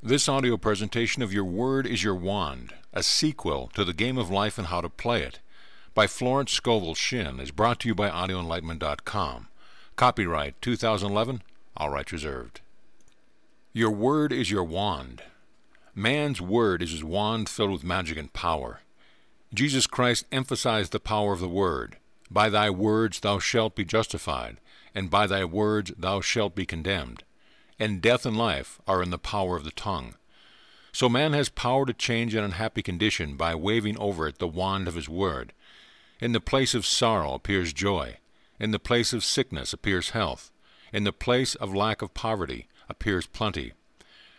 This audio presentation of Your Word is Your Wand, a sequel to The Game of Life and How to Play It, by Florence, Scovill, Shinn, is brought to you by audioenlightenment.com. Copyright 2011, all rights reserved. Your word is your wand. Man's word is his wand filled with magic and power. Jesus Christ emphasized the power of the word. By thy words thou shalt be justified, and by thy words thou shalt be condemned. And death and life are in the power of the tongue. So man has power to change an unhappy condition by waving over it the wand of his word. In the place of sorrow appears joy. In the place of sickness appears health. In the place of lack of poverty appears plenty.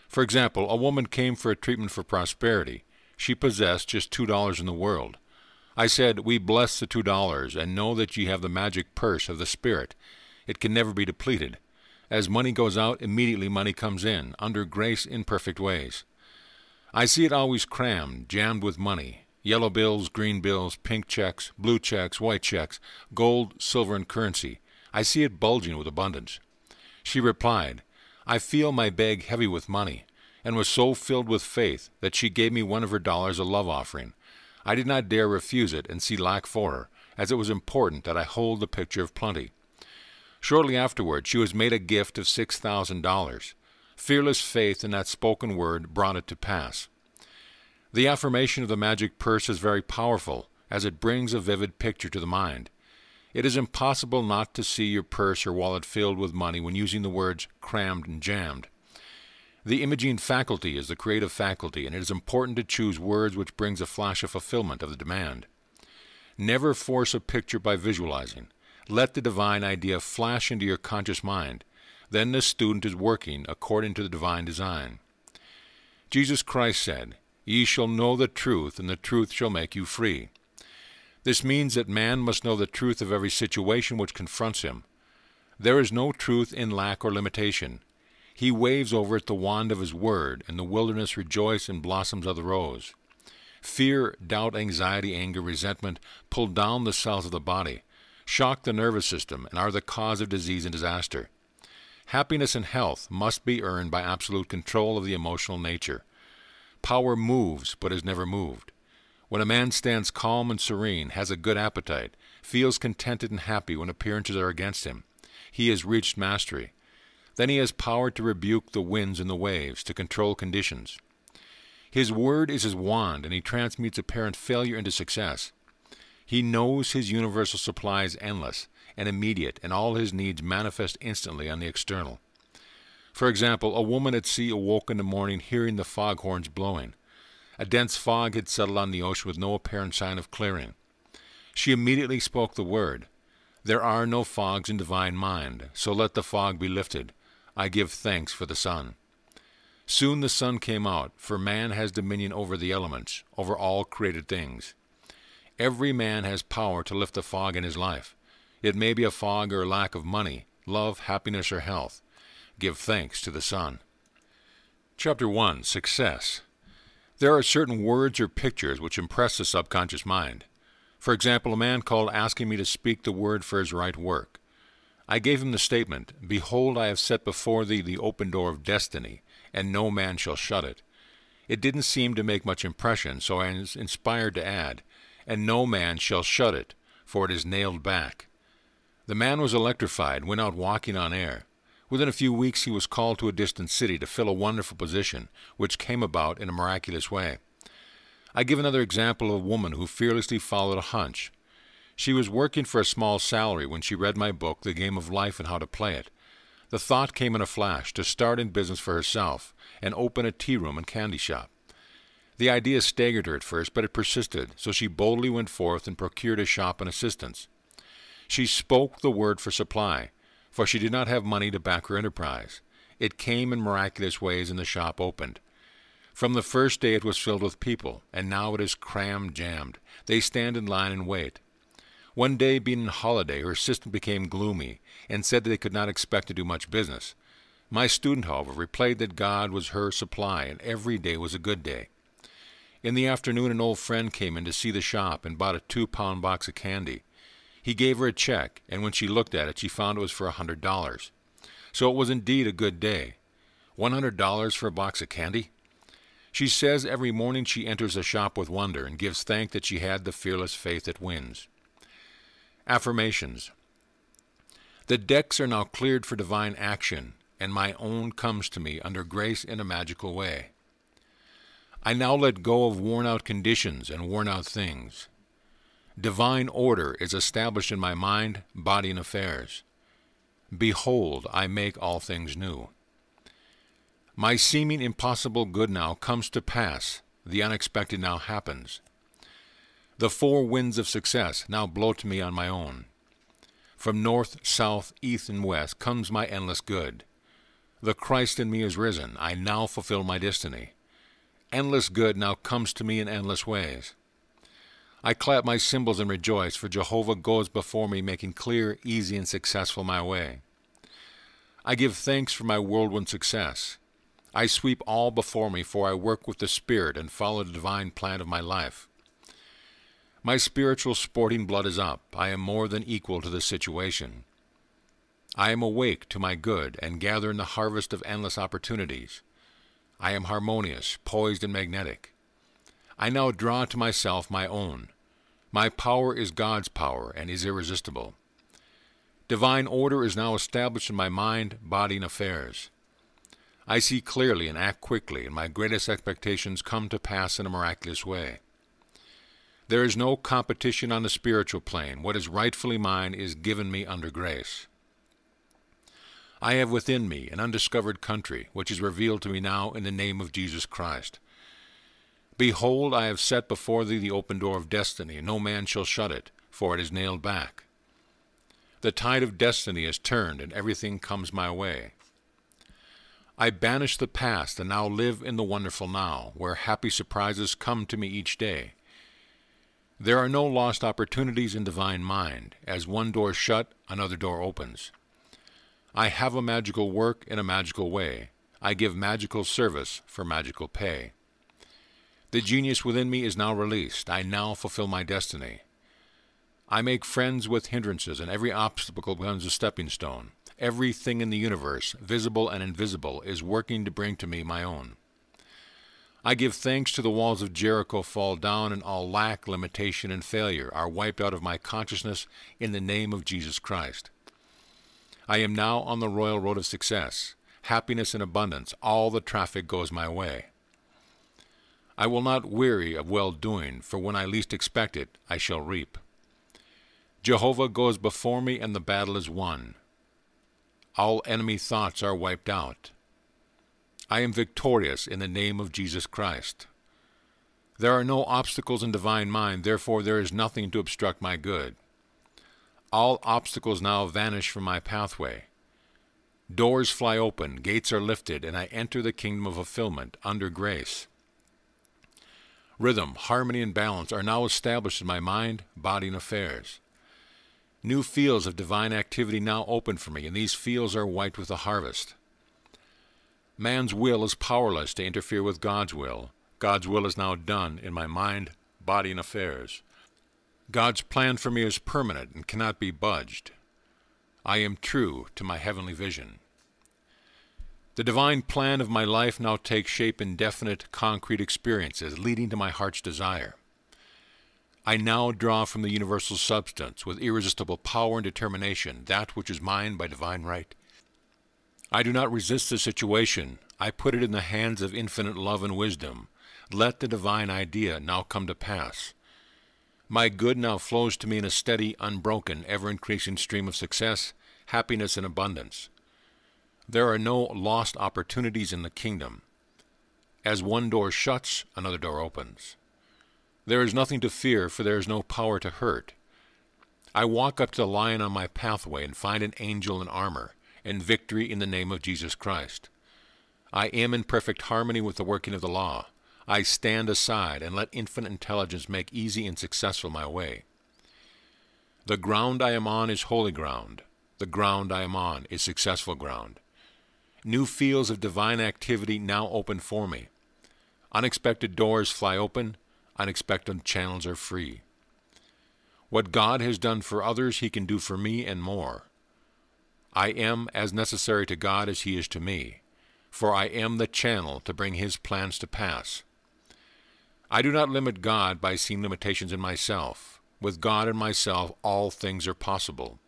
For example, a woman came for a treatment for prosperity. She possessed just $2 in the world. I said, "We bless the $2 and know that ye have the magic purse of the Spirit. It can never be depleted. As money goes out, immediately money comes in, under grace in perfect ways. I see it always crammed, jammed with money, yellow bills, green bills, pink checks, blue checks, white checks, gold, silver, and currency. I see it bulging with abundance." She replied, "I feel my bag heavy with money," and was so filled with faith that she gave me one of her dollars a love offering. I did not dare refuse it and see lack for her, as it was important that I hold the picture of plenty. Shortly afterward, she was made a gift of $6,000. Fearless faith in that spoken word brought it to pass. The affirmation of the magic purse is very powerful, as it brings a vivid picture to the mind. It is impossible not to see your purse or wallet filled with money when using the words crammed and jammed. The imaging faculty is the creative faculty, and it is important to choose words which brings a flash of fulfillment of the demand. Never force a picture by visualizing. Let the divine idea flash into your conscious mind. Then the student is working according to the divine design. Jesus Christ said, "Ye shall know the truth, and the truth shall make you free." This means that man must know the truth of every situation which confronts him. There is no truth in lack or limitation. He waves over it the wand of his word, and the wilderness rejoices and blossoms of the rose. Fear, doubt, anxiety, anger, resentment pull down the cells of the body, shock the nervous system, and are the cause of disease and disaster. Happiness and health must be earned by absolute control of the emotional nature. Power moves, but is never moved. When a man stands calm and serene, has a good appetite, feels contented and happy when appearances are against him, he has reached mastery. Then he has power to rebuke the winds and the waves, to control conditions. His word is his wand, and he transmutes apparent failure into success. He knows his universal supply is endless and immediate, and all his needs manifest instantly on the external. For example, a woman at sea awoke in the morning hearing the foghorns blowing. A dense fog had settled on the ocean with no apparent sign of clearing. She immediately spoke the word, "There are no fogs in divine mind, so let the fog be lifted. I give thanks for the sun." Soon the sun came out, for man has dominion over the elements, over all created things. Every man has power to lift the fog in his life. It may be a fog or a lack of money, love, happiness, or health. Give thanks to the sun. Chapter 1. Success. There are certain words or pictures which impress the subconscious mind. For example, a man called asking me to speak the word for his right work. I gave him the statement, "Behold, I have set before thee the open door of destiny, and no man shall shut it." It didn't seem to make much impression, so I was inspired to add, "And no man shall shut it, for it is nailed back." The man was electrified, went out walking on air. Within a few weeks he was called to a distant city to fill a wonderful position, which came about in a miraculous way. I give another example of a woman who fearlessly followed a hunch. She was working for a small salary when she read my book, The Game of Life and How to Play It. The thought came in a flash to start in business for herself and open a tea room and candy shop. The idea staggered her at first, but it persisted, so she boldly went forth and procured a shop and assistants. She spoke the word for supply, for she did not have money to back her enterprise. It came in miraculous ways, and the shop opened. From the first day it was filled with people, and now it is crammed, jammed. They stand in line and wait. One day, being on holiday, her assistant became gloomy and said that they could not expect to do much business. My student, however, replied that God was her supply, and every day was a good day. In the afternoon, an old friend came in to see the shop and bought a 2-pound box of candy. He gave her a check, and when she looked at it, she found it was for $100. So it was indeed a good day. $100 for a box of candy? She says every morning she enters a shop with wonder and gives thank that she had the fearless faith that wins. Affirmations. The decks are now cleared for divine action, and my own comes to me under grace in a magical way. I now let go of worn-out conditions and worn-out things. Divine order is established in my mind, body, and affairs. Behold, I make all things new. My seeming impossible good now comes to pass. The unexpected now happens. The four winds of success now blow to me on my own. From north, south, east, and west comes my endless good. The Christ in me is risen. I now fulfill my destiny. Endless good now comes to me in endless ways. I clap my cymbals and rejoice, for Jehovah goes before me, making clear, easy, and successful my way. I give thanks for my whirlwind success. I sweep all before me, for I work with the Spirit and follow the divine plan of my life. My spiritual sporting blood is up. I am more than equal to this situation. I am awake to my good and gather in the harvest of endless opportunities. I am harmonious, poised, and magnetic. I now draw to myself my own. My power is God's power and is irresistible. Divine order is now established in my mind, body, and affairs. I see clearly and act quickly, and my greatest expectations come to pass in a miraculous way. There is no competition on the spiritual plane. What is rightfully mine is given me under grace. I have within me an undiscovered country, which is revealed to me now in the name of Jesus Christ. Behold, I have set before thee the open door of destiny, and no man shall shut it, for it is nailed back. The tide of destiny is turned, and everything comes my way. I banish the past and now live in the wonderful now, where happy surprises come to me each day. There are no lost opportunities in divine mind. As one door shut, another door opens. I have a magical work in a magical way. I give magical service for magical pay. The genius within me is now released. I now fulfill my destiny. I make friends with hindrances, and every obstacle becomes a stepping stone. Everything in the universe, visible and invisible, is working to bring to me my own. I give thanks to the walls of Jericho fall down, and all lack, limitation, and failure are wiped out of my consciousness in the name of Jesus Christ. I am now on the royal road of success. Happiness and abundance, all the traffic goes my way. I will not weary of well-doing, for when I least expect it, I shall reap. Jehovah goes before me, and the battle is won. All enemy thoughts are wiped out. I am victorious in the name of Jesus Christ. There are no obstacles in divine mind, therefore there is nothing to obstruct my good. All obstacles now vanish from my pathway. Doors fly open, gates are lifted, and I enter the kingdom of fulfillment under grace. Rhythm, harmony, and balance are now established in my mind, body, and affairs. New fields of divine activity now open for me, and these fields are white with the harvest. Man's will is powerless to interfere with God's will. God's will is now done in my mind, body, and affairs. God's plan for me is permanent and cannot be budged. I am true to my heavenly vision. The divine plan of my life now takes shape in definite, concrete experiences, leading to my heart's desire. I now draw from the universal substance, with irresistible power and determination, that which is mine by divine right. I do not resist the situation. I put it in the hands of infinite love and wisdom. Let the divine idea now come to pass. My good now flows to me in a steady, unbroken, ever-increasing stream of success, happiness, and abundance. There are no lost opportunities in the kingdom. As one door shuts, another door opens. There is nothing to fear, for there is no power to hurt. I walk up to the lion on my pathway and find an angel in armor, and victory in the name of Jesus Christ. I am in perfect harmony with the working of the law. I stand aside and let infinite intelligence make easy and successful my way. The ground I am on is holy ground. The ground I am on is successful ground. New fields of divine activity now open for me. Unexpected doors fly open. Unexpected channels are free. What God has done for others, He can do for me and more. I am as necessary to God as He is to me, for I am the channel to bring His plans to pass. I do not limit God by seeing limitations in myself. With God and myself, all things are possible.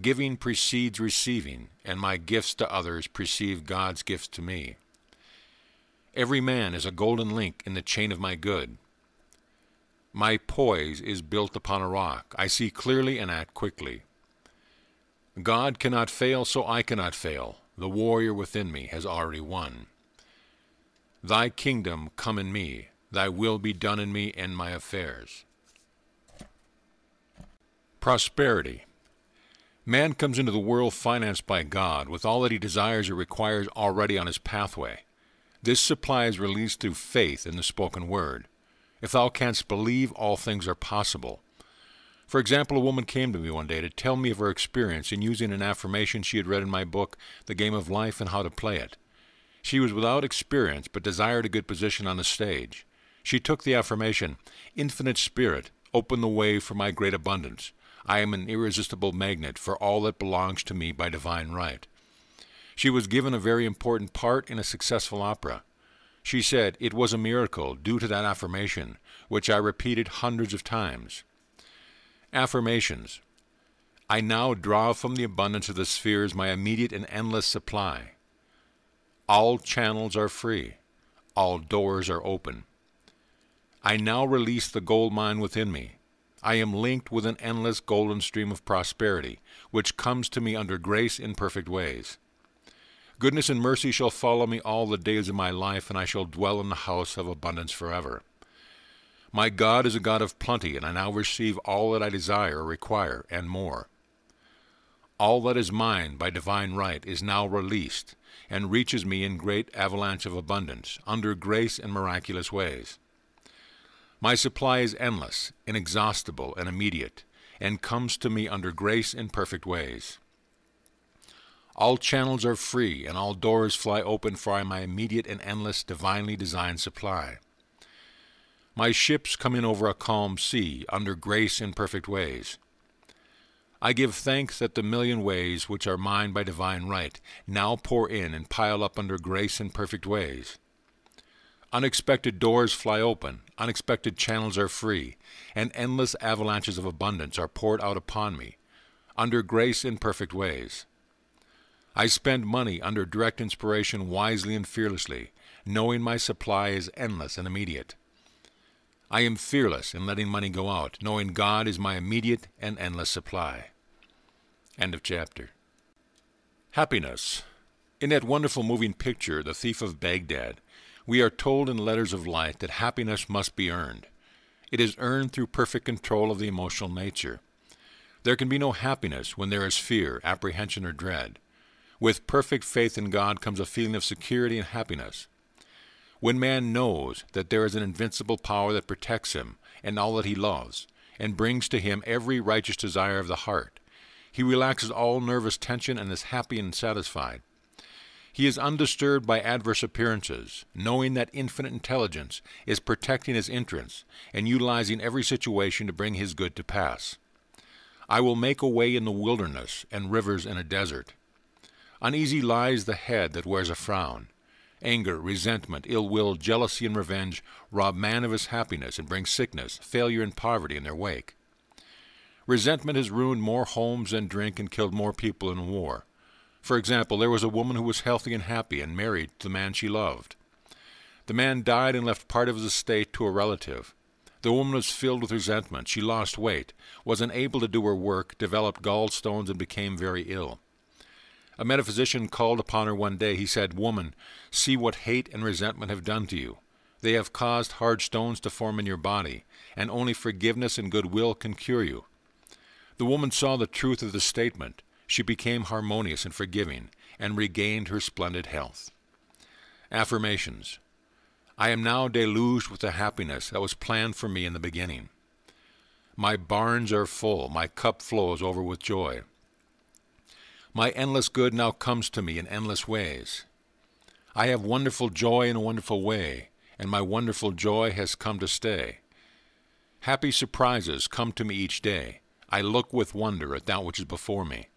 Giving precedes receiving, and my gifts to others precede God's gifts to me. Every man is a golden link in the chain of my good. My poise is built upon a rock. I see clearly and act quickly. God cannot fail, so I cannot fail. The warrior within me has already won. Thy kingdom come in me. Thy will be done in me and my affairs. Prosperity. Man comes into the world financed by God, with all that he desires or requires already on his pathway. This supply is released through faith in the spoken word. If thou canst believe, all things are possible. For example, a woman came to me one day to tell me of her experience in using an affirmation she had read in my book, The Game of Life and How to Play It. She was without experience, but desired a good position on the stage. She took the affirmation, Infinite Spirit, open the way for my great abundance. I am an irresistible magnet for all that belongs to me by divine right. She was given a very important part in a successful opera. She said it was a miracle due to that affirmation, which I repeated hundreds of times. Affirmations. I now draw from the abundance of the spheres my immediate and endless supply. All channels are free. All doors are open. I now release the gold mine within me. I am linked with an endless golden stream of prosperity, which comes to me under grace in perfect ways. Goodness and mercy shall follow me all the days of my life, and I shall dwell in the house of abundance forever. My God is a God of plenty, and I now receive all that I desire or require, and more. All that is mine by divine right is now released, and reaches me in great avalanche of abundance, under grace and miraculous ways. My supply is endless, inexhaustible, and immediate, and comes to me under grace in perfect ways. All channels are free, and all doors fly open for my immediate and endless, divinely designed supply. My ships come in over a calm sea, under grace in perfect ways. I give thanks that the million ways which are mine by divine right now pour in and pile up under grace in perfect ways. Unexpected doors fly open, unexpected channels are free, and endless avalanches of abundance are poured out upon me, under grace in perfect ways. I spend money under direct inspiration wisely and fearlessly, knowing my supply is endless and immediate. I am fearless in letting money go out, knowing God is my immediate and endless supply. End of chapter. Happiness. In that wonderful moving picture, The Thief of Baghdad, we are told in Letters of Light that happiness must be earned. It is earned through perfect control of the emotional nature. There can be no happiness when there is fear, apprehension, or dread. With perfect faith in God comes a feeling of security and happiness. When man knows that there is an invincible power that protects him and all that he loves, and brings to him every righteous desire of the heart, he relaxes all nervous tension and is happy and satisfied. He is undisturbed by adverse appearances, knowing that infinite intelligence is protecting his interests and utilizing every situation to bring his good to pass. I will make a way in the wilderness and rivers in a desert. Uneasy lies the head that wears a frown. Anger, resentment, ill will, jealousy, and revenge rob man of his happiness and bring sickness, failure, and poverty in their wake. Resentment has ruined more homes than drink and killed more people in war. For example, there was a woman who was healthy and happy and married to the man she loved. The man died and left part of his estate to a relative. The woman was filled with resentment. She lost weight, was unable to do her work, developed gallstones, and became very ill. A metaphysician called upon her one day. He said, "Woman, see what hate and resentment have done to you. They have caused hard stones to form in your body, and only forgiveness and goodwill can cure you." The woman saw the truth of the statement. She became harmonious and forgiving, and regained her splendid health. Affirmations. I am now deluged with the happiness that was planned for me in the beginning. My barns are full, my cup flows over with joy. My endless good now comes to me in endless ways. I have wonderful joy in a wonderful way, and my wonderful joy has come to stay. Happy surprises come to me each day. I look with wonder at that which is before me.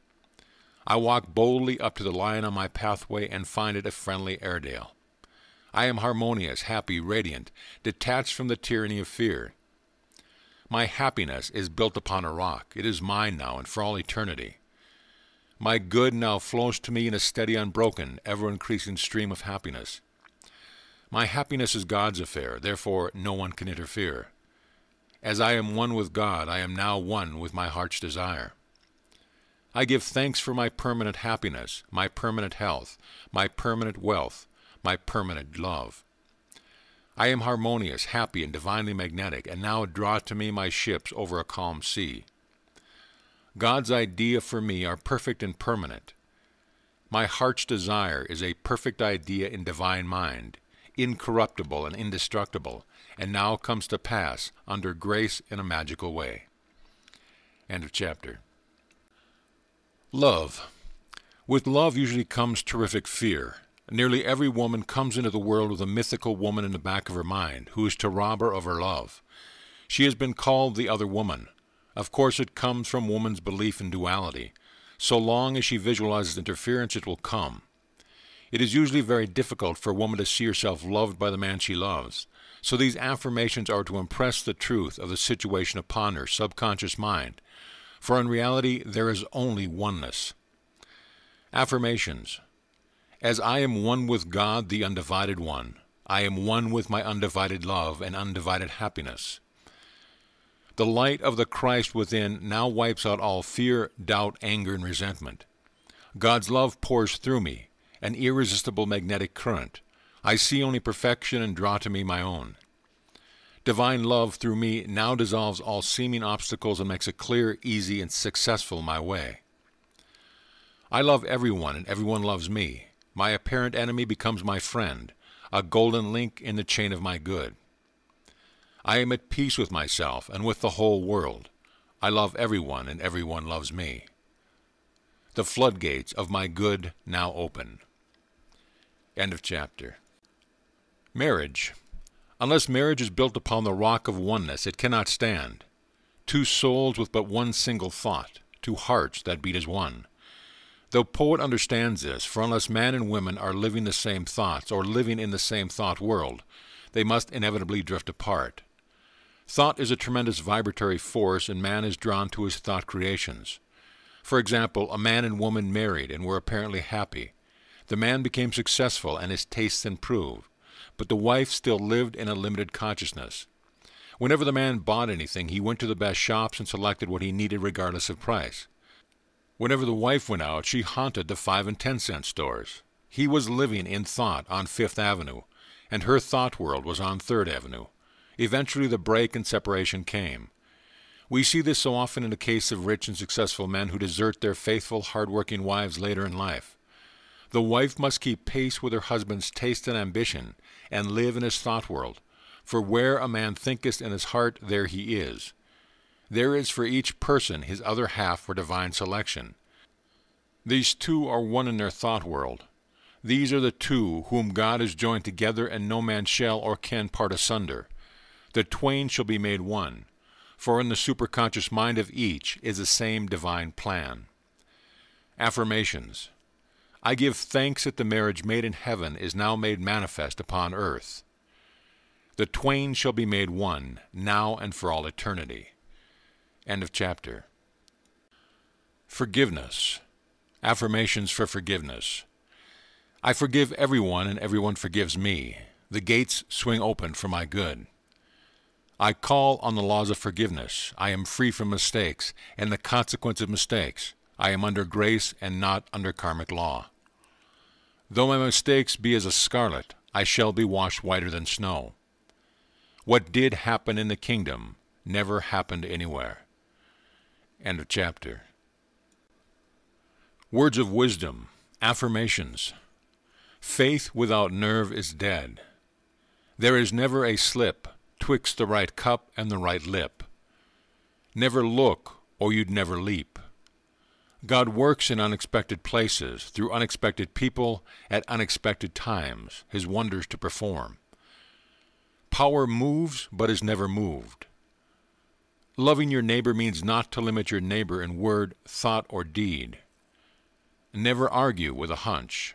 I walk boldly up to the lion on my pathway and find it a friendly Airedale. I am harmonious, happy, radiant, detached from the tyranny of fear. My happiness is built upon a rock. It is mine now and for all eternity. My good now flows to me in a steady, unbroken, ever-increasing stream of happiness. My happiness is God's affair, therefore no one can interfere. As I am one with God, I am now one with my heart's desire. I give thanks for my permanent happiness, my permanent health, my permanent wealth, my permanent love. I am harmonious, happy, and divinely magnetic, and now draw to me my ships over a calm sea. God's idea for me are perfect and permanent. My heart's desire is a perfect idea in divine mind, incorruptible and indestructible, and now comes to pass under grace in a magical way. End of chapter. Love. With love usually comes terrific fear. Nearly every woman comes into the world with a mythical woman in the back of her mind, who is to rob her of her love. She has been called the other woman. Of course it comes from woman's belief in duality. So long as she visualizes interference, it will come. It is usually very difficult for a woman to see herself loved by the man she loves. So these affirmations are to impress the truth of the situation upon her subconscious mind. For in reality, there is only oneness. Affirmations. As I am one with God, the undivided one, I am one with my undivided love and undivided happiness. The light of the Christ within now wipes out all fear, doubt, anger, and resentment. God's love pours through me, an irresistible magnetic current. I see only perfection and draw to me my own. Divine love through me now dissolves all seeming obstacles and makes it clear, easy, and successful my way. I love everyone and everyone loves me. My apparent enemy becomes my friend, a golden link in the chain of my good. I am at peace with myself and with the whole world. I love everyone and everyone loves me. The floodgates of my good now open. End of chapter. Marriage. Unless marriage is built upon the rock of oneness, it cannot stand. Two souls with but one single thought, two hearts that beat as one. The poet understands this, for unless man and women are living the same thoughts or living in the same thought world, they must inevitably drift apart. Thought is a tremendous vibratory force, and man is drawn to his thought creations. For example, a man and woman married and were apparently happy. The man became successful and his tastes improved, but the wife still lived in a limited consciousness. Whenever the man bought anything, he went to the best shops and selected what he needed regardless of price. Whenever the wife went out, she haunted the 5 and 10 cent stores. He was living in thought on 5th Avenue, and her thought world was on 3rd Avenue. Eventually the break and separation came. We see this so often in the case of rich and successful men who desert their faithful, hard-working wives later in life. The wife must keep pace with her husband's taste and ambition, and live in his thought world. For where a man thinketh in his heart, there he is. There is for each person his other half for divine selection. These two are one in their thought world. These are the two whom God has joined together, and no man shall or can part asunder. The twain shall be made one, for in the superconscious mind of each is the same divine plan. Affirmations. I give thanks that the marriage made in heaven is now made manifest upon earth. The twain shall be made one, now and for all eternity. End of chapter. Forgiveness. Affirmations for forgiveness. I forgive everyone and everyone forgives me. The gates swing open for my good. I call on the laws of forgiveness. I am free from mistakes and the consequence of mistakes. I am under grace and not under karmic law. Though my mistakes be as a scarlet, I shall be washed whiter than snow. What did happen in the kingdom never happened anywhere. End of chapter. Words of wisdom. Affirmations. Faith without nerve is dead. There is never a slip twixt the right cup and the right lip. Never look, or you'd never leap. God works in unexpected places, through unexpected people, at unexpected times, his wonders to perform. Power moves, but is never moved. Loving your neighbor means not to limit your neighbor in word, thought, or deed. Never argue with a hunch.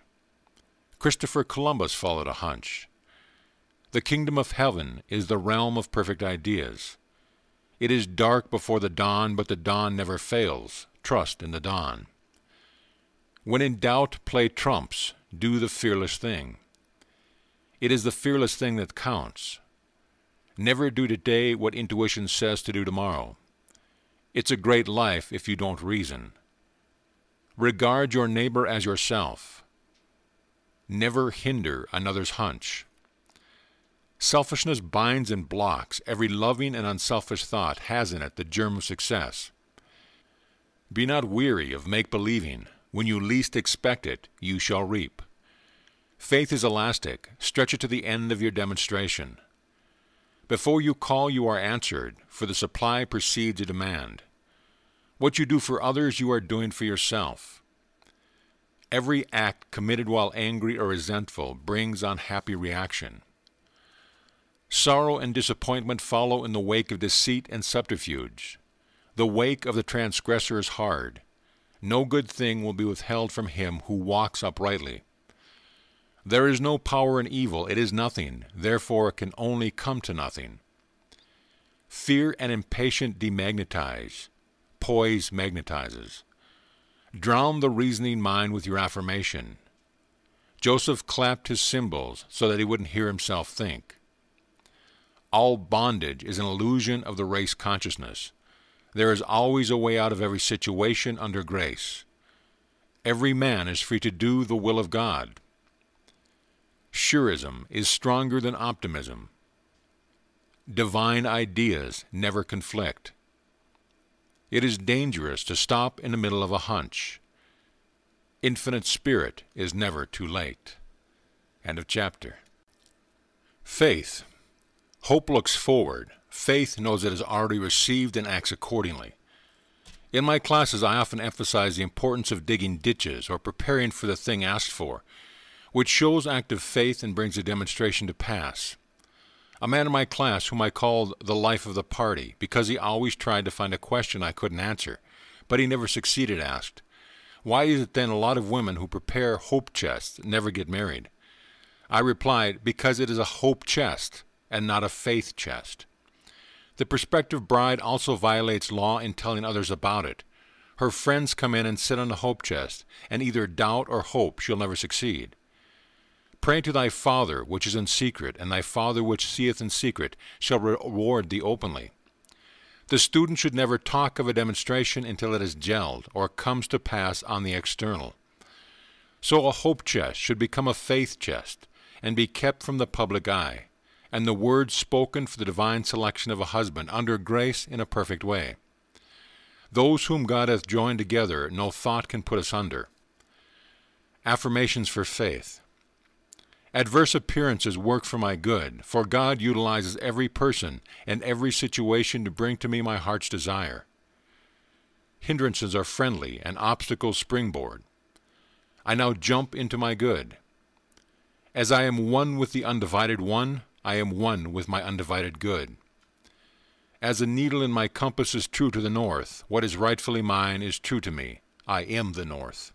Christopher Columbus followed a hunch. The kingdom of heaven is the realm of perfect ideas. It is dark before the dawn, but the dawn never fails. Trust in the dawn. When in doubt, play trumps. Do the fearless thing. It is the fearless thing that counts. Never do today what intuition says to do tomorrow. It's a great life if you don't reason. Regard your neighbor as yourself. Never hinder another's hunch. Selfishness binds and blocks. Every loving and unselfish thought has in it the germ of success. Be not weary of make-believing. When you least expect it, you shall reap. Faith is elastic. Stretch it to the end of your demonstration. Before you call, you are answered, for the supply precedes a demand. What you do for others, you are doing for yourself. Every act committed while angry or resentful brings unhappy reaction. Sorrow and disappointment follow in the wake of deceit and subterfuge. The wake of the transgressor is hard. No good thing will be withheld from him who walks uprightly. There is no power in evil, it is nothing, therefore it can only come to nothing. Fear and impatience demagnetize. Poise magnetizes. Drown the reasoning mind with your affirmation. Joseph clapped his cymbals so that he wouldn't hear himself think. All bondage is an illusion of the race consciousness. There is always a way out of every situation under grace. Every man is free to do the will of God. Surism is stronger than optimism. Divine ideas never conflict. It is dangerous to stop in the middle of a hunch. Infinite spirit is never too late. End of chapter. Faith. Hope looks forward. Faith knows it has already received and acts accordingly. In my classes, I often emphasize the importance of digging ditches or preparing for the thing asked for, which shows active faith and brings a demonstration to pass. A man in my class whom I called the life of the party because he always tried to find a question I couldn't answer, but he never succeeded, asked, "Why is it then a lot of women who prepare hope chests never get married?" I replied, "Because it is a hope chest and not a faith chest." The prospective bride also violates law in telling others about it. Her friends come in and sit on the hope chest, and either doubt or hope she'll never succeed. Pray to thy Father which is in secret, and thy Father which seeth in secret shall reward thee openly. The student should never talk of a demonstration until it is gelled or comes to pass on the external. So a hope chest should become a faith chest and be kept from the public eye, and the words spoken for the divine selection of a husband under grace in a perfect way. Those whom God hath joined together no thought can put asunder. Affirmations for faith. Adverse appearances work for my good, for God utilizes every person and every situation to bring to me my heart's desire. Hindrances are friendly and obstacles springboard. I now jump into my good. As I am one with the undivided one, I am one with my undivided good. As a needle in my compass is true to the north, what is rightfully mine is true to me. I am the north.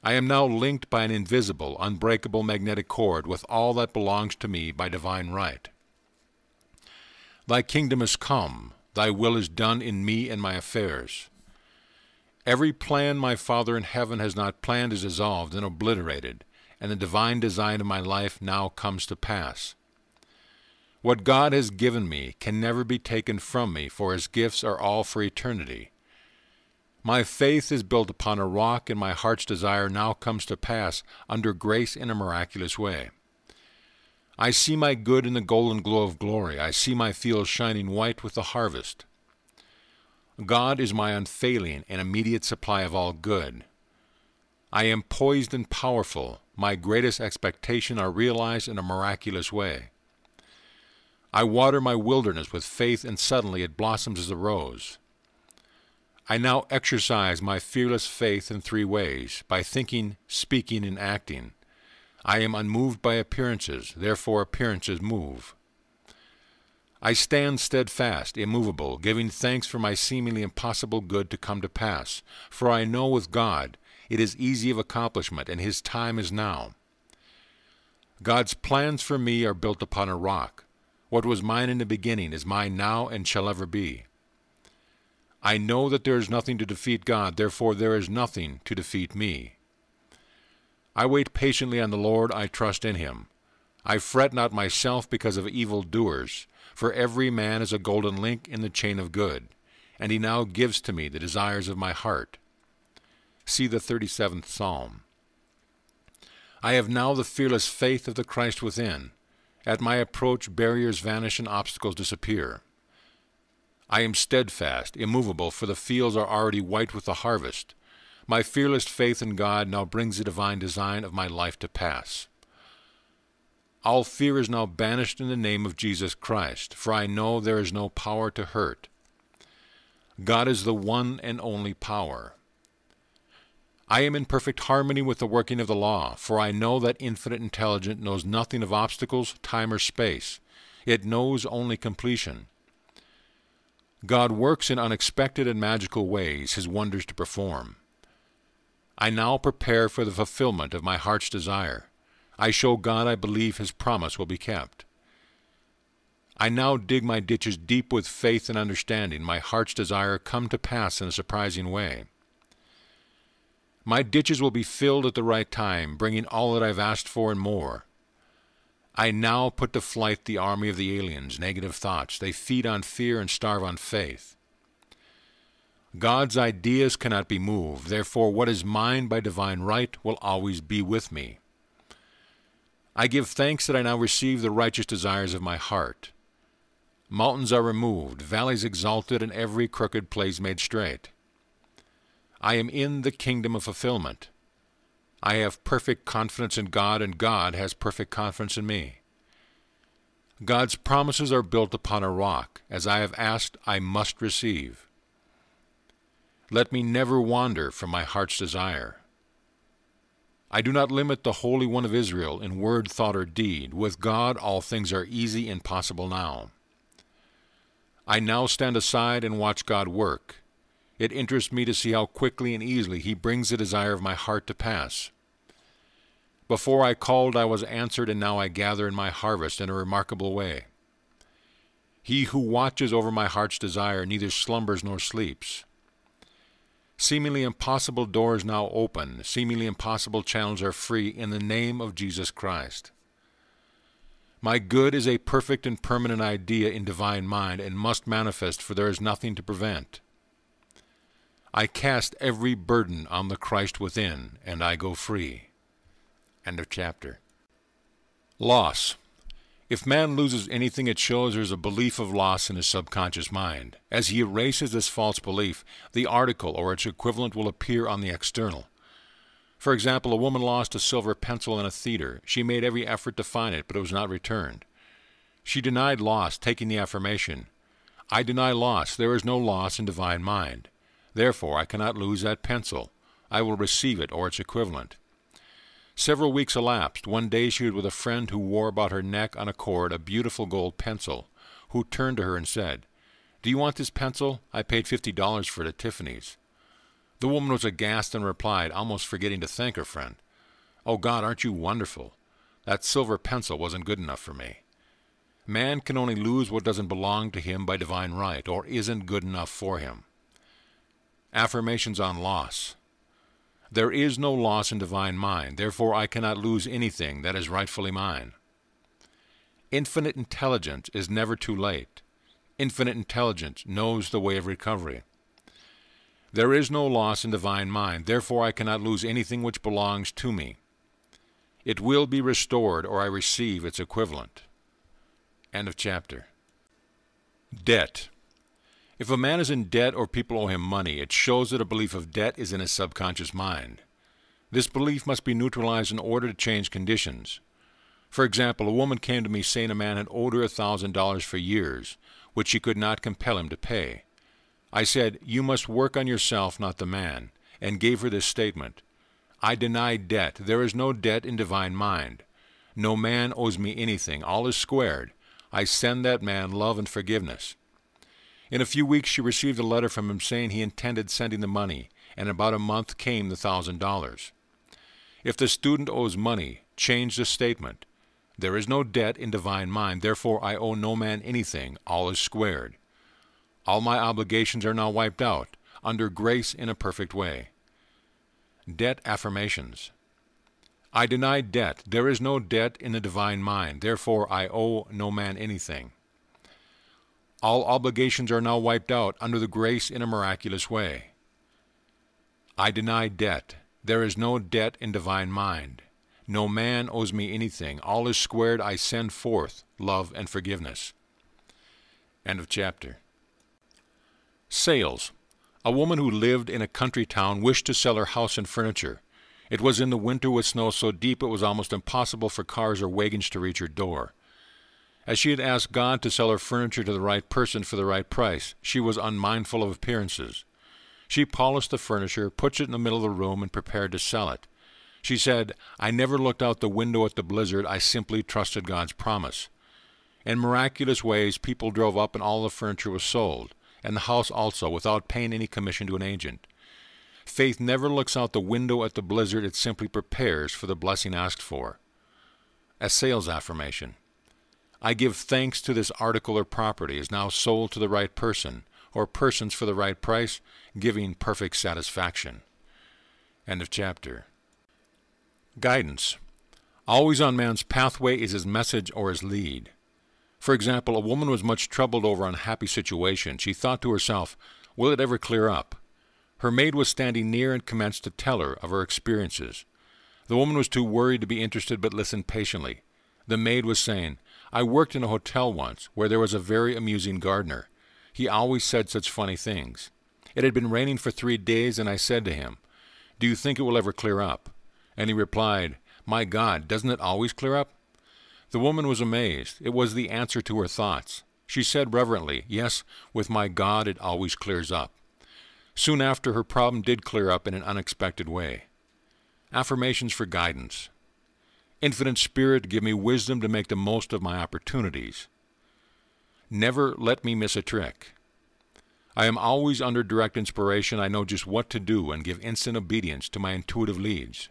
I am now linked by an invisible, unbreakable magnetic cord with all that belongs to me by divine right. Thy kingdom is come, thy will is done in me and my affairs. Every plan my Father in heaven has not planned is dissolved and obliterated, and the divine design of my life now comes to pass. What God has given me can never be taken from me, for his gifts are all for eternity. My faith is built upon a rock, and my heart's desire now comes to pass under grace in a miraculous way. I see my good in the golden glow of glory. I see my fields shining white with the harvest. God is my unfailing and immediate supply of all good. I am poised and powerful. My greatest expectations are realized in a miraculous way. I water my wilderness with faith, and suddenly it blossoms as a rose. I now exercise my fearless faith in three ways, by thinking, speaking, and acting. I am unmoved by appearances, therefore appearances move. I stand steadfast, immovable, giving thanks for my seemingly impossible good to come to pass, for I know with God it is easy of accomplishment, and his time is now. God's plans for me are built upon a rock. What was mine in the beginning is mine now and shall ever be. I know that there is nothing to defeat God, therefore there is nothing to defeat me. I wait patiently on the Lord, I trust in him. I fret not myself because of evildoers, for every man is a golden link in the chain of good, and he now gives to me the desires of my heart. See the 37th Psalm. I have now the fearless faith of the Christ within. At my approach barriers vanish and obstacles disappear. I am steadfast, immovable, for the fields are already white with the harvest. My fearless faith in God now brings the divine design of my life to pass. All fear is now banished in the name of Jesus Christ, for I know there is no power to hurt. God is the one and only power. I am in perfect harmony with the working of the law, for I know that infinite intelligence knows nothing of obstacles, time, or space. It knows only completion. God works in unexpected and magical ways, his wonders to perform. I now prepare for the fulfillment of my heart's desire. I show God I believe his promise will be kept. I now dig my ditches deep with faith and understanding, my heart's desire come to pass in a surprising way. My ditches will be filled at the right time, bringing all that I've asked for and more. I now put to flight the army of the aliens, negative thoughts. They feed on fear and starve on faith. God's ideas cannot be moved. Therefore, what is mine by divine right will always be with me. I give thanks that I now receive the righteous desires of my heart. Mountains are removed, valleys exalted, and every crooked place made straight. I am in the kingdom of fulfillment. I have perfect confidence in God, and God has perfect confidence in me. God's promises are built upon a rock. As I have asked, I must receive. Let me never wander from my heart's desire. I do not limit the Holy One of Israel in word, thought, or deed. With God all things are easy and possible now. I now stand aside and watch God work. It interests me to see how quickly and easily he brings the desire of my heart to pass. Before I called, I was answered, and now I gather in my harvest in a remarkable way. He who watches over my heart's desire neither slumbers nor sleeps. Seemingly impossible doors now open, seemingly impossible channels are free in the name of Jesus Christ. My good is a perfect and permanent idea in divine mind and must manifest, for there is nothing to prevent. I cast every burden on the Christ within, and I go free. End of chapter. Loss. If man loses anything, it shows there is a belief of loss in his subconscious mind. As he erases this false belief, the article or its equivalent will appear on the external. For example, a woman lost a silver pencil in a theater. She made every effort to find it, but it was not returned. She denied loss, taking the affirmation, I deny loss. There is no loss in divine mind. Therefore, I cannot lose that pencil. I will receive it or its equivalent. Several weeks elapsed. One day she was with a friend who wore about her neck on a cord a beautiful gold pencil, who turned to her and said, Do you want this pencil? I paid $50 for it at Tiffany's. The woman was aghast and replied, almost forgetting to thank her friend, Oh God, aren't you wonderful? That silver pencil wasn't good enough for me. Man can only lose what doesn't belong to him by divine right, or isn't good enough for him. Affirmations on loss. There is no loss in divine mind, therefore I cannot lose anything that is rightfully mine. Infinite intelligence is never too late. Infinite intelligence knows the way of recovery. There is no loss in divine mind, therefore I cannot lose anything which belongs to me. It will be restored, or I receive its equivalent. End of chapter. Debt. If a man is in debt or people owe him money, it shows that a belief of debt is in his subconscious mind. This belief must be neutralized in order to change conditions. For example, a woman came to me saying a man had owed her $1,000 for years, which she could not compel him to pay. I said, You must work on yourself, not the man, and gave her this statement. I deny debt. There is no debt in divine mind. No man owes me anything. All is squared. I send that man love and forgiveness. In a few weeks she received a letter from him saying he intended sending the money, and in about a month came the $1,000. If the student owes money, change the statement. There is no debt in divine mind, therefore I owe no man anything. All is squared. All my obligations are now wiped out, under grace in a perfect way. Debt affirmations. I deny debt. There is no debt in the divine mind, therefore I owe no man anything. All obligations are now wiped out under the grace in a miraculous way. I deny debt. There is no debt in divine mind. No man owes me anything. All is squared. I send forth love and forgiveness. End of chapter. Sales. A woman who lived in a country town wished to sell her house and furniture. It was in the winter with snow so deep it was almost impossible for cars or wagons to reach her door. As she had asked God to sell her furniture to the right person for the right price, she was unmindful of appearances. She polished the furniture, put it in the middle of the room, and prepared to sell it. She said, I never looked out the window at the blizzard. I simply trusted God's promise. In miraculous ways, people drove up and all the furniture was sold, and the house also, without paying any commission to an agent. Faith never looks out the window at the blizzard. It simply prepares for the blessing asked for. A sales affirmation. I give thanks to this article or property is now sold to the right person, or persons for the right price, giving perfect satisfaction. End of chapter. Guidance. Always on man's pathway is his message or his lead. For example, a woman was much troubled over an unhappy situation. She thought to herself, will it ever clear up? Her maid was standing near and commenced to tell her of her experiences. The woman was too worried to be interested but listened patiently. The maid was saying, I worked in a hotel once where there was a very amusing gardener. He always said such funny things. It had been raining for 3 days, and I said to him, do you think it will ever clear up? And he replied, my God, doesn't it always clear up? The woman was amazed. It was the answer to her thoughts. She said reverently, yes, with my God it always clears up. Soon after, her problem did clear up in an unexpected way. Affirmations for guidance. Infinite Spirit, give me wisdom to make the most of my opportunities. Never let me miss a trick. I am always under direct inspiration. I know just what to do and give instant obedience to my intuitive leads.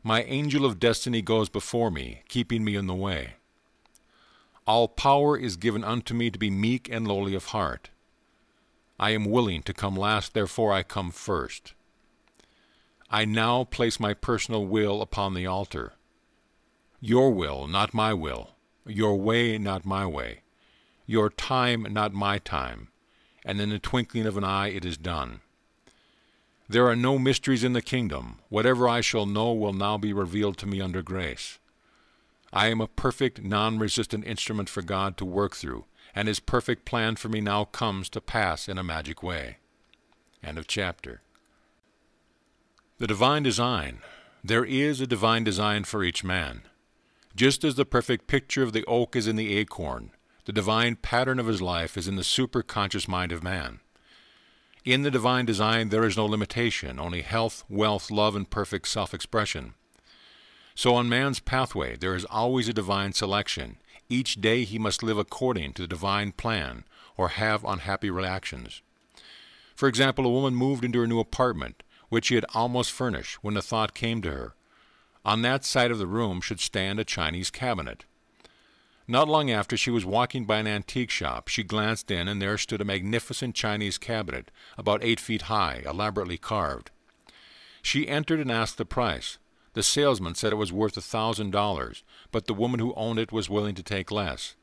My angel of destiny goes before me, keeping me in the way. All power is given unto me to be meek and lowly of heart. I am willing to come last, therefore I come first. I now place my personal will upon the altar. Your will, not my will. Your way, not my way. Your time, not my time. And in the twinkling of an eye it is done. There are no mysteries in the kingdom. Whatever I shall know will now be revealed to me under grace. I am a perfect, non-resistant instrument for God to work through, and His perfect plan for me now comes to pass in a magic way. End of chapter. The divine design. There is a divine design for each man. Just as the perfect picture of the oak is in the acorn, the divine pattern of his life is in the superconscious mind of man. In the divine design there is no limitation, only health, wealth, love, and perfect self-expression. So on man's pathway there is always a divine selection. Each day he must live according to the divine plan or have unhappy reactions. For example, a woman moved into her new apartment, which she had almost furnished, when the thought came to her, on that side of the room should stand a Chinese cabinet. Not long after, she was walking by an antique shop. She glanced in, and there stood a magnificent Chinese cabinet, about 8 feet high, elaborately carved. She entered and asked the price. The salesman said it was worth $1,000, but the woman who owned it was willing to take less.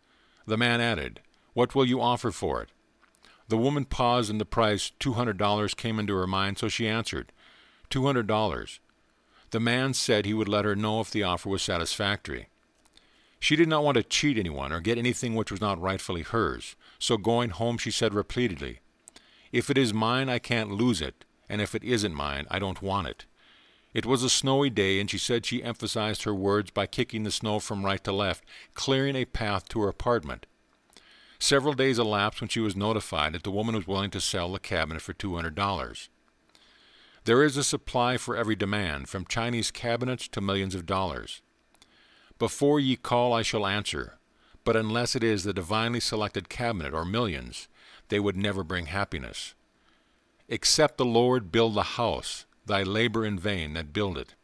The man added, "What will you offer for it?" The woman paused, and the price, $200, came into her mind, so she answered, $200. The man said he would let her know if the offer was satisfactory. She did not want to cheat anyone or get anything which was not rightfully hers, so going home she said repeatedly, "If it is mine, I can't lose it, and if it isn't mine, I don't want it." It was a snowy day, and she said she emphasized her words by kicking the snow from right to left, clearing a path to her apartment. Several days elapsed when she was notified that the woman was willing to sell the cabinet for $200. There is a supply for every demand, from Chinese cabinets to millions of dollars. Before ye call, I shall answer, but unless it is the divinely selected cabinet or millions, they would never bring happiness. Except the Lord build the house, thy labor in vain that build it.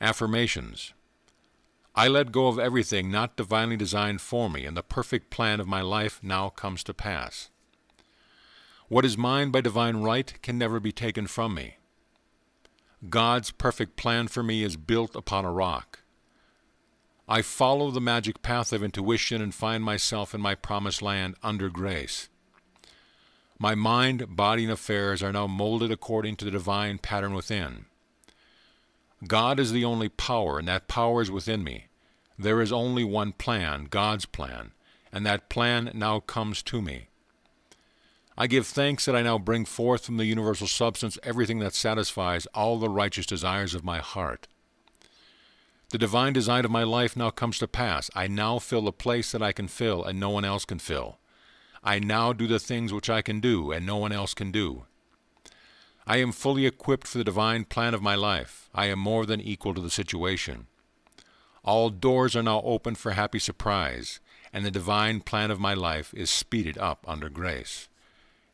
Affirmations. I let go of everything not divinely designed for me, and the perfect plan of my life now comes to pass. What is mine by divine right can never be taken from me. God's perfect plan for me is built upon a rock. I follow the magic path of intuition and find myself in my promised land under grace. My mind, body, and affairs are now molded according to the divine pattern within. God is the only power, and that power is within me. There is only one plan, God's plan, and that plan now comes to me. I give thanks that I now bring forth from the universal substance everything that satisfies all the righteous desires of my heart. The divine design of my life now comes to pass. I now fill the place that I can fill and no one else can fill. I now do the things which I can do and no one else can do. I am fully equipped for the divine plan of my life. I am more than equal to the situation. All doors are now open for happy surprise, and the divine plan of my life is speeded up under grace.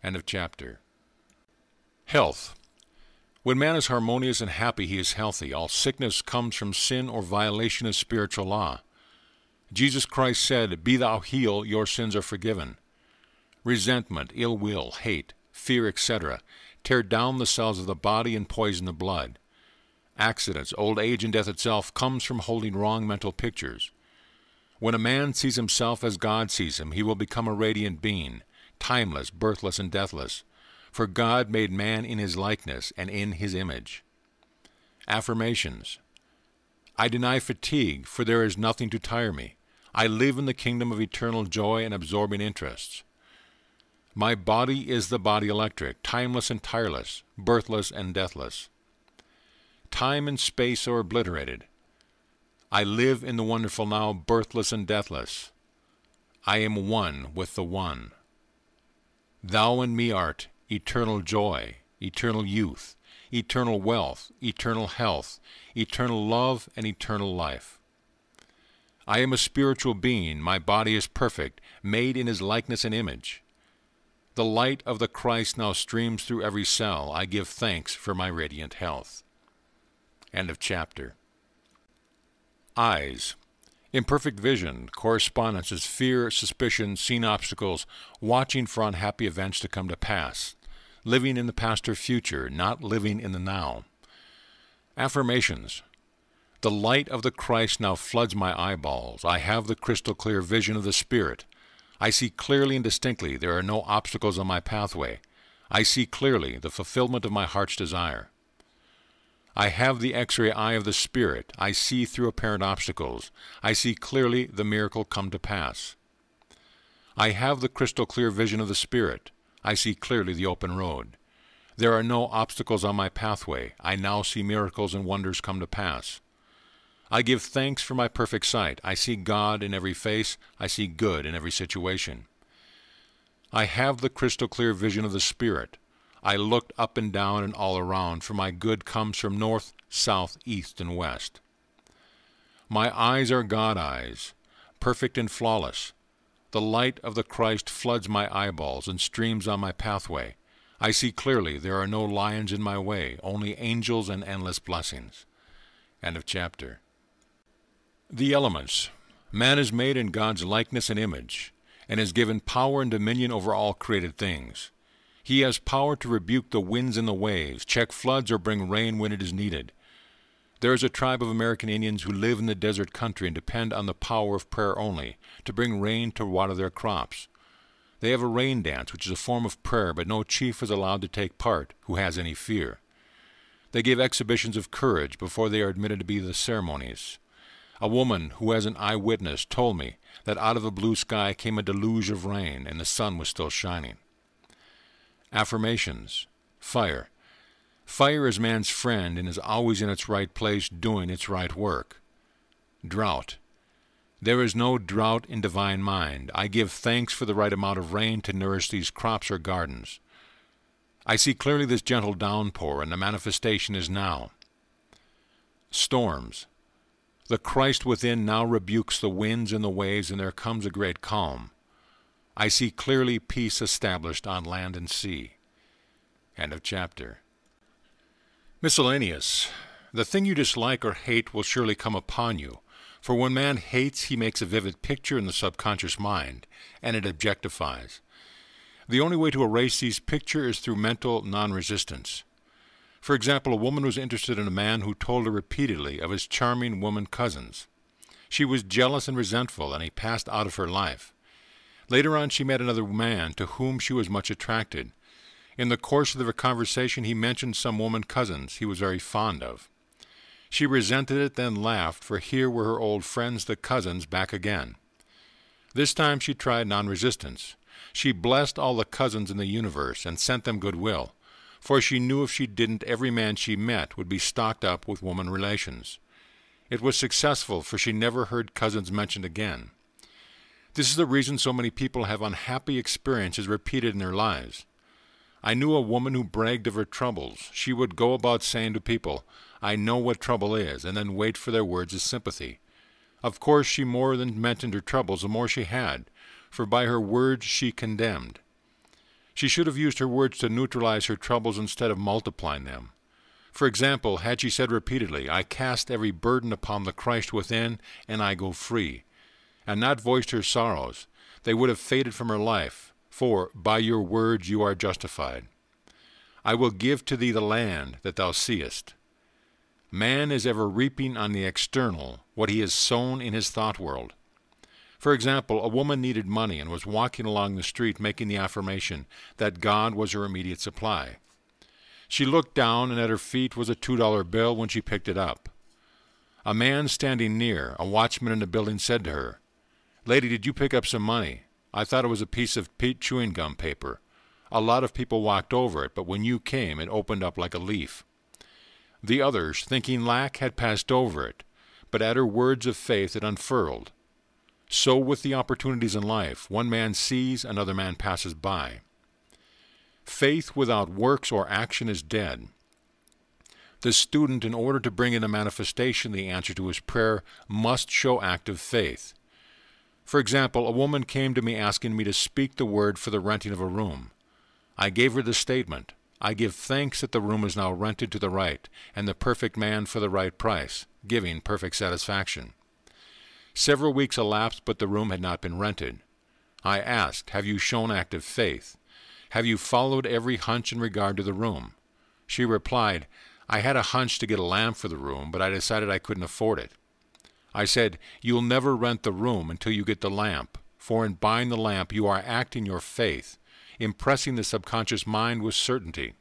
End of chapter. Health. When man is harmonious and happy, he is healthy. All sickness comes from sin or violation of spiritual law. Jesus Christ said, "Be thou healed, your sins are forgiven." Resentment, ill will, hate, fear, etc. tear down the cells of the body and poison the blood. Accidents, old age, and death itself comes from holding wrong mental pictures. When a man sees himself as God sees him, he will become a radiant being, timeless, birthless, and deathless. For God made man in his likeness and in his image. Affirmations. I deny fatigue, for there is nothing to tire me. I live in the kingdom of eternal joy and absorbing interests. My body is the body electric, timeless and tireless, birthless and deathless. Time and space are obliterated. I live in the wonderful now, birthless and deathless. I am one with the One. Thou and me art eternal joy, eternal youth, eternal wealth, eternal health, eternal love, and eternal life. I am a spiritual being. My body is perfect, made in his likeness and image. The light of the Christ now streams through every cell. I give thanks for my radiant health. End of chapter. Eyes. Imperfect vision, correspondences, fear, suspicion, seen obstacles, watching for unhappy events to come to pass. Living in the past or future, not living in the now. Affirmations. The light of the Christ now floods my eyeballs. I have the crystal clear vision of the Spirit. I see clearly and distinctly. There are no obstacles on my pathway. I see clearly the fulfillment of my heart's desire. I have the X-ray eye of the Spirit. I see through apparent obstacles. I see clearly the miracle come to pass. I have the crystal clear vision of the Spirit. I see clearly the open road. There are no obstacles on my pathway. I now see miracles and wonders come to pass. I give thanks for my perfect sight. I see God in every face. I see good in every situation. I have the crystal clear vision of the Spirit. I looked up and down and all around, for my good comes from north, south, east, and west. My eyes are God eyes, perfect and flawless. The light of the Christ floods my eyeballs and streams on my pathway. I see clearly there are no lions in my way, only angels and endless blessings. End of chapter. The elements. Man is made in God's likeness and image, and is given power and dominion over all created things. He has power to rebuke the winds and the waves, check floods, or bring rain when it is needed. There is a tribe of American Indians who live in the desert country and depend on the power of prayer only to bring rain to water their crops. They have a rain dance, which is a form of prayer, but no chief is allowed to take part who has any fear. They give exhibitions of courage before they are admitted to be the ceremonies. A woman who has an eyewitness told me that out of the blue sky came a deluge of rain, and the sun was still shining. Affirmations. Fire. Fire is man's friend and is always in its right place doing its right work. Drought. There is no drought in divine mind. I give thanks for the right amount of rain to nourish these crops or gardens. I see clearly this gentle downpour, and the manifestation is now. Storms. The Christ within now rebukes the winds and the waves, and there comes a great calm. I see clearly peace established on land and sea. End of chapter. Miscellaneous. The thing you dislike or hate will surely come upon you, For when man hates, he makes a vivid picture in the subconscious mind, and it objectifies. The only way to erase these pictures is through mental non-resistance. For example, a woman was interested in a man who told her repeatedly of his charming woman cousins. She was jealous and resentful, and he passed out of her life. Later on, she met another man to whom she was much attracted. In the course of their conversation, he mentioned some woman cousins he was very fond of. She resented it, then laughed, for here were her old friends, the cousins, back again. This time she tried non-resistance. She blessed all the cousins in the universe and sent them goodwill, for she knew if she didn't, every man she met would be stocked up with woman relations. It was successful, for she never heard cousins mentioned again. This is the reason so many people have unhappy experiences repeated in their lives. I knew a woman who bragged of her troubles. She would go about saying to people, "I know what trouble is," and then wait for their words of sympathy. Of course, she more than mentioned her troubles, the more she had, for by her words she condemned. She should have used her words to neutralize her troubles instead of multiplying them. For example, had she said repeatedly, "I cast every burden upon the Christ within, and I go free," and not voiced her sorrows, they would have faded from her life, for by your words you are justified. I will give to thee the land that thou seest. Man is ever reaping on the external what he has sown in his thought world. For example, a woman needed money and was walking along the street making the affirmation that God was her immediate supply. She looked down, and at her feet was a $2 bill when she picked it up. A man standing near, a watchman in the building, said to her, "Lady, did you pick up some money? I thought it was a piece of chewing gum paper. A lot of people walked over it, but when you came, it opened up like a leaf." The others, thinking lack, had passed over it, but at her words of faith it unfurled. So with the opportunities in life, one man sees, another man passes by. Faith without works or action is dead. The student, in order to bring into manifestation the answer to his prayer, must show active faith. For example, a woman came to me asking me to speak the word for the renting of a room. I gave her the statement, "I give thanks that the room is now rented to the right, and the perfect man for the right price," giving perfect satisfaction. Several weeks elapsed, but the room had not been rented. I asked, "Have you shown active faith? Have you followed every hunch in regard to the room?" She replied, "I had a hunch to get a lamp for the room, but I decided I couldn't afford it." I said, "You'll never rent the room until you get the lamp, for in buying the lamp you are acting your faith, impressing the subconscious mind with certainty."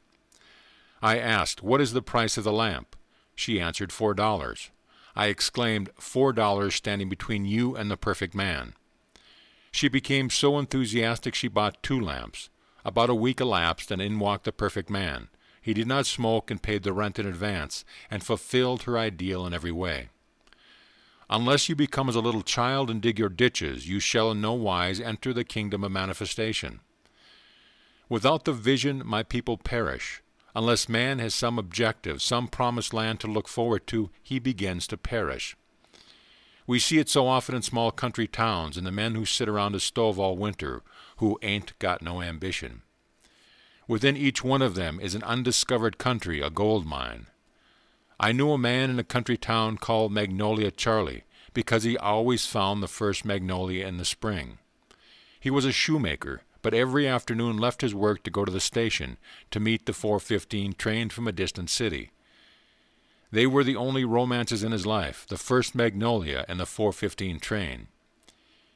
I asked, "What is the price of the lamp?" She answered, $4. I exclaimed, $4 standing between you and the perfect man. She became so enthusiastic she bought 2 lamps. About a week elapsed, and in walked the perfect man. He did not smoke and paid the rent in advance, and fulfilled her ideal in every way. Unless you become as a little child and dig your ditches, you shall in no wise enter the kingdom of manifestation. Without the vision, my people perish. Unless man has some objective, some promised land to look forward to, he begins to perish. We see it so often in small country towns, and the men who sit around a stove all winter, who ain't got no ambition. Within each one of them is an undiscovered country, a gold mine. I knew a man in a country town called Magnolia Charlie, because he always found the first magnolia in the spring. He was a shoemaker, but every afternoon left his work to go to the station to meet the 4:15 train from a distant city. They were the only romances in his life, the first magnolia and the 4:15 train.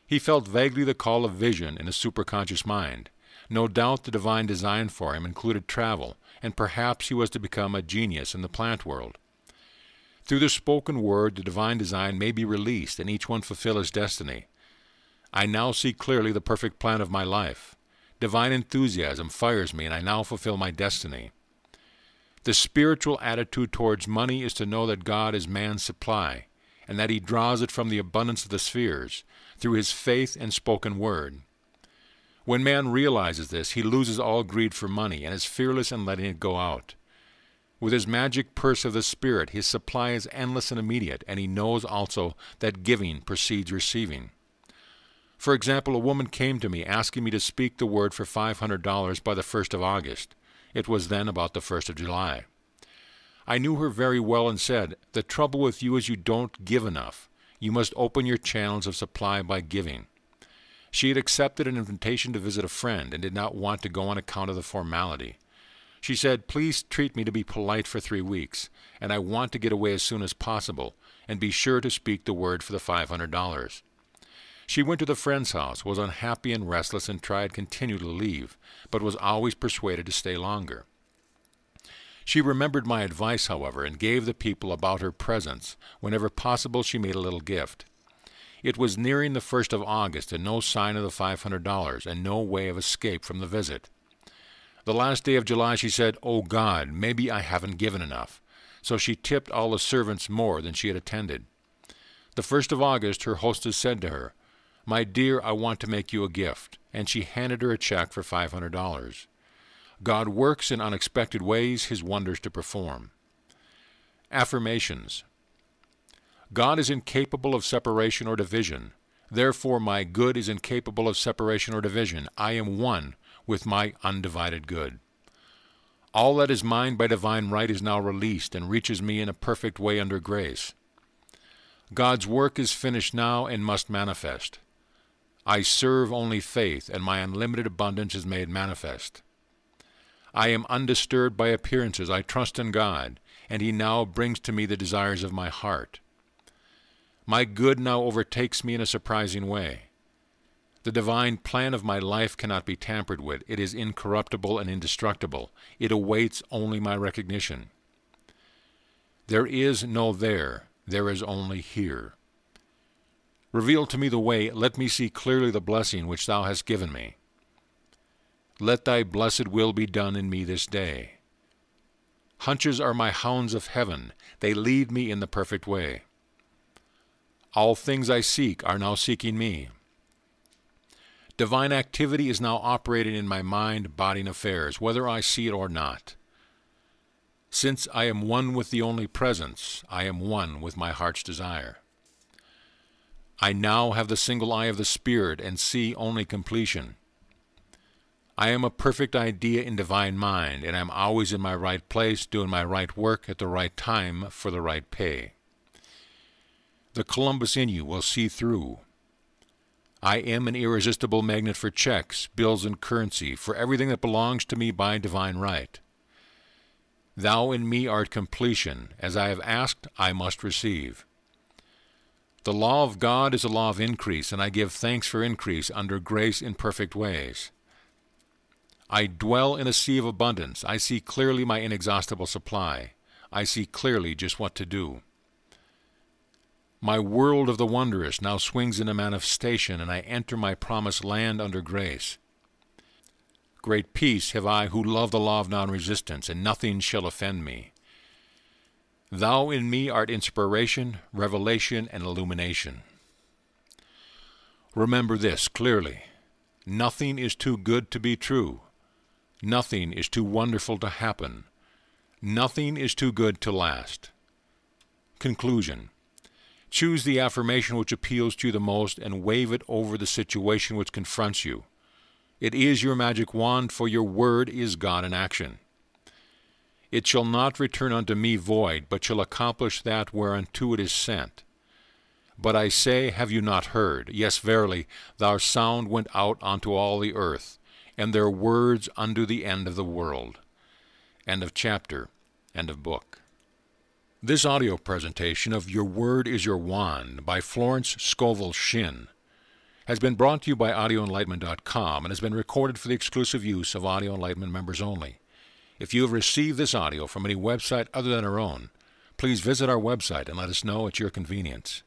He felt vaguely the call of vision in his superconscious mind. No doubt the divine design for him included travel, and perhaps he was to become a genius in the plant world. Through the spoken word, the divine design may be released and each one fulfill his destiny. I now see clearly the perfect plan of my life. Divine enthusiasm fires me, and I now fulfill my destiny. The spiritual attitude towards money is to know that God is man's supply, and that he draws it from the abundance of the spheres, through his faith and spoken word. When man realizes this, he loses all greed for money, and is fearless in letting it go out. With his magic purse of the Spirit, his supply is endless and immediate, and he knows also that giving precedes receiving. For example, a woman came to me asking me to speak the word for $500 by the 1st of August. It was then about the 1st of July. I knew her very well and said, "The trouble with you is you don't give enough. You must open your channels of supply by giving. She had accepted an invitation to visit a friend and did not want to go on account of the formality. She said, "Please treat me to be polite for 3 weeks, and I want to get away as soon as possible, and be sure to speak the word for the $500. She went to the friend's house, was unhappy and restless, and tried continually to leave, but was always persuaded to stay longer. She remembered my advice, however, and gave the people about her presents. Whenever possible, she made a little gift. It was nearing the 1st of August, and no sign of the $500, and no way of escape from the visit. The last day of July, she said, "Oh God, maybe I haven't given enough." So she tipped all the servants more than she had attended. The 1st of August, her hostess said to her, "My dear, I want to make you a gift," and she handed her a check for $500. God works in unexpected ways His wonders to perform. Affirmations. God is incapable of separation or division. Therefore my good is incapable of separation or division. I am one with my undivided good. All that is mine by divine right is now released and reaches me in a perfect way under grace. God's work is finished now and must manifest. I serve only faith, and my unlimited abundance is made manifest. I am undisturbed by appearances. I trust in God, and He now brings to me the desires of my heart. My good now overtakes me in a surprising way. The divine plan of my life cannot be tampered with. It is incorruptible and indestructible. It awaits only my recognition. There is no there. There is only here. Reveal to me the way. Let me see clearly the blessing which Thou hast given me. Let Thy blessed will be done in me this day. Hunches are my hounds of heaven. They lead me in the perfect way. All things I seek are now seeking me. Divine activity is now operating in my mind, body, and affairs, whether I see it or not. Since I am one with the only presence, I am one with my heart's desire. I now have the single eye of the Spirit and see only completion. I am a perfect idea in divine mind, and I am always in my right place, doing my right work at the right time for the right pay. The Columbus in you will see through. I am an irresistible magnet for checks, bills, and currency, for everything that belongs to me by divine right. Thou in me art completion. As I have asked, I must receive. The law of God is a law of increase, and I give thanks for increase under grace in perfect ways. I dwell in a sea of abundance. I see clearly my inexhaustible supply. I see clearly just what to do. My world of the wondrous now swings into manifestation, and I enter my promised land under grace. Great peace have I who love the law of non-resistance, and nothing shall offend me. Thou in me art inspiration, revelation, and illumination. Remember this clearly. Nothing is too good to be true. Nothing is too wonderful to happen. Nothing is too good to last. Conclusion. Choose the affirmation which appeals to you the most and wave it over the situation which confronts you. It is your magic wand, for your word is God in action. It shall not return unto me void, but shall accomplish that whereunto it is sent. But I say, have you not heard? Yes, verily, thy sound went out unto all the earth, and their words unto the end of the world. End of chapter. End of book. This audio presentation of Your Word is Your Wand by Florence Scovill Shinn has been brought to you by AudioEnlightenment.com and has been recorded for the exclusive use of Audio Enlightenment members only. If you have received this audio from any website other than our own, please visit our website and let us know at your convenience.